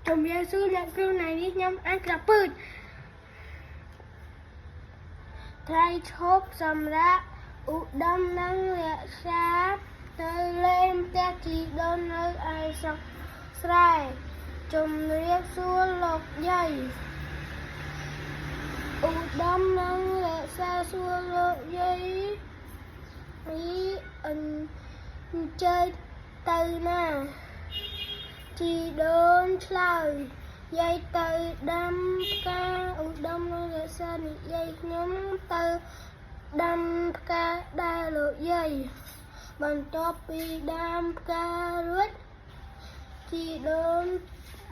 ជំរាបសួរអ្នកគ្រូថ្ងៃនេះខ្ញុំអាចក្រពើចថ្ងៃឈប់សម្រាប់ឧត្តមនិងរក្សាទៅលេងផ្ទះជីដូននៅឯស្រុកស្រែជំរាបសួរលោកយាយឧត្តមនិងរក្សាសួរលោកយាយនេះអញ្ជើញទៅណាជីដូនឆ្លើយយាយទៅដាំផ្កាឧត្តមនិងរក្សានិយាយខ្ញុំទៅដាំផ្កាដែរលោកយាយបន្ទាប់ពីដាំផ្ការួចជីដូន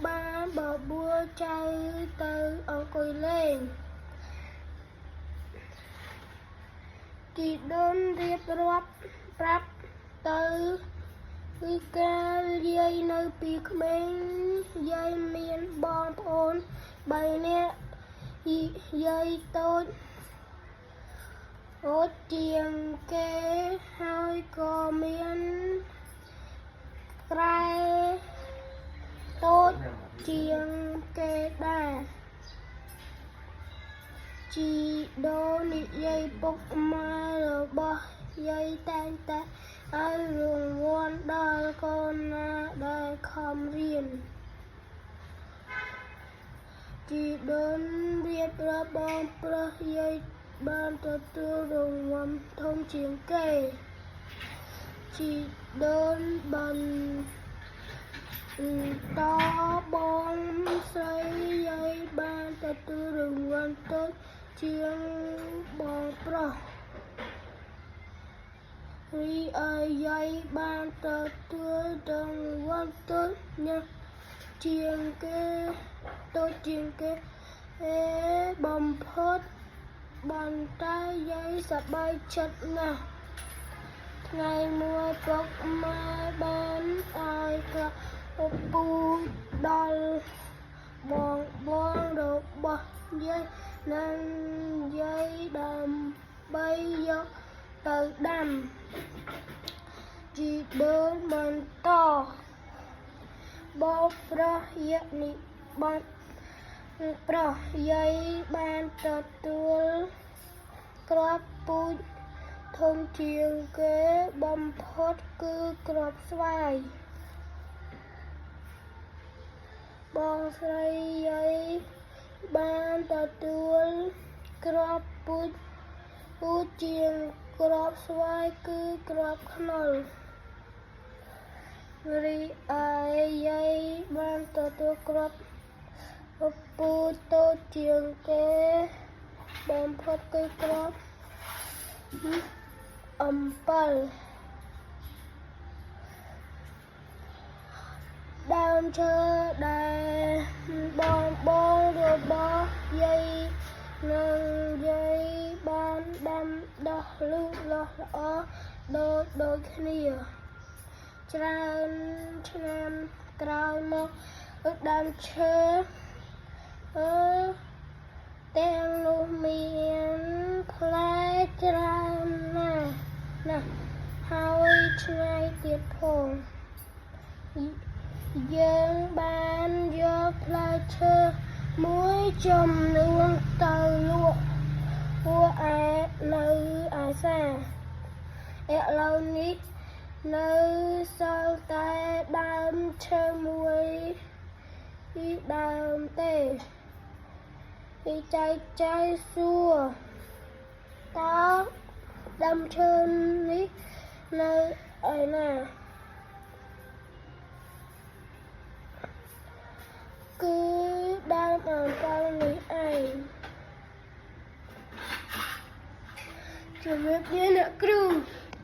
បានបបួលចៅទៅអង្គុយលេងជីដូនរៀបរាប់ប្រាប់ទៅគឺការយាយនៅពីក្មេងយាយមានបងប្អូន3នាក់យាយតូចអូចជាងគេហើយក៏មានក្រែតូចជាងគេដែរជីដូននិយាយពុកម៉ែរបស់យាយតែងតែឲ្យរង្វាន់ដល់កូនណាដែលខំរៀនជីដូនរៀបរាប់បងប្រុសយាយបានទទួលរង្វាន់ធំជាងគេជីដូនបន្តបងស្រីយាយបានទទួលរង្វាន់តូចជាងបងប្រុសរីឯយាយបានទទួលរង្វាន់តូចណាស់ជាងគេបំផុតបន្តែយាយសប្បាយចិត្តណាស់ថ្ងៃមួយពុកម៉ែបានឲ្យក្រពូដល់បងរបស់យាយនិងយាយដើម្បីយកទៅដាំជីដូនបន្តបងប្រុសយាយបានទទួលគ្រាប់ពូជធំជាងគេបំផុតគឺគ្រាប់ស្វាយបងស្រីយាយបានទទួលគ្រាប់ពូជជាងគ្រាប់ស្វាយគឺគ្រាប់ខ្នុររីឯយាយបានទទួលគ្រាប់ពូជតូចជាងគេបំផុតគឺគ្រាប់អំពិលដើមឈើដែលបងរបស់យាយនិងយាយបានដាំដុះលូតលាស់ល្អដូចគ្នាច្រើនឆ្នាំក្រោយមកដើមឈើទាំងនោះមានផ្លែច្រើនណាស់ហើយឆ្ងាយទៀតផងយើងបានយកផ្លែឈើមួយចំនួនទៅលក់ពួកនៅឯផ្សារឥឡូវនេះនៅសល់តែដើមឈើមួយដើមទេចៅសួរតើដើមឈើនេះនៅឯណាគឺដើមអំពិលនេះឯងជំរាបលាអ្នកគ្រូ